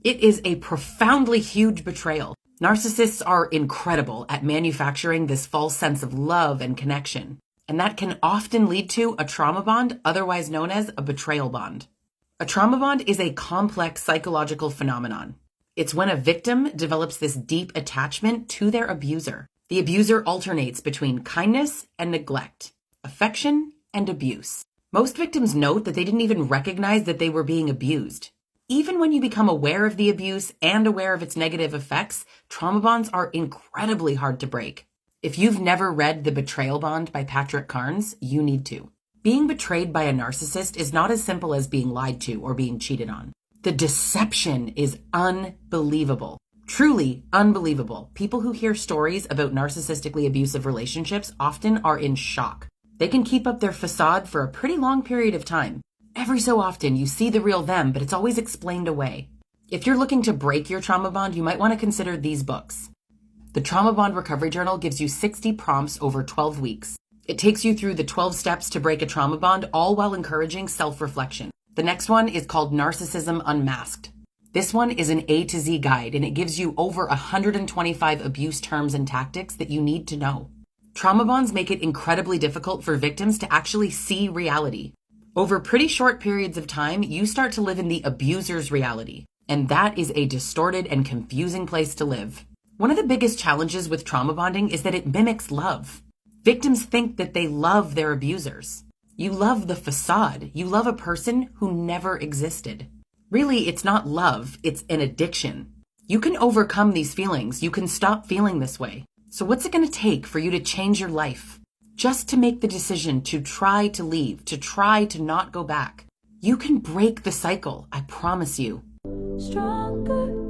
It is a profoundly huge betrayal. Narcissists are incredible at manufacturing this false sense of love and connection, and that can often lead to a trauma bond, otherwise known as a betrayal bond. A trauma bond is a complex psychological phenomenon. It's when a victim develops this deep attachment to their abuser. The abuser alternates between kindness and neglect, affection and abuse. Most victims note that they didn't even recognize that they were being abused. Even when you become aware of the abuse and aware of its negative effects, trauma bonds are incredibly hard to break. If you've never read The Betrayal Bond by Patrick Carnes, you need to. Being betrayed by a narcissist is not as simple as being lied to or being cheated on. The deception is unbelievable. Truly unbelievable. People who hear stories about narcissistically abusive relationships often are in shock. They can keep up their facade for a pretty long period of time. Every so often, you see the real them, but it's always explained away. If you're looking to break your trauma bond, you might want to consider these books. The Trauma Bond Recovery Journal gives you 60 prompts over 12 weeks. It takes you through the 12 steps to break a trauma bond, all while encouraging self-reflection. The next one is called Narcissism Unmasked. This one is an A to Z guide, and it gives you over 125 abuse terms and tactics that you need to know. Trauma bonds make it incredibly difficult for victims to actually see reality. Over pretty short periods of time, you start to live in the abuser's reality, and that is a distorted and confusing place to live. One of the biggest challenges with trauma bonding is that it mimics love. Victims think that they love their abusers. You love the facade. You love a person who never existed. Really, it's not love, it's an addiction. You can overcome these feelings. You can stop feeling this way. So what's it going to take for you to change your life? Just to make the decision to try to leave, to try to not go back. You can break the cycle, I promise you. Stronger.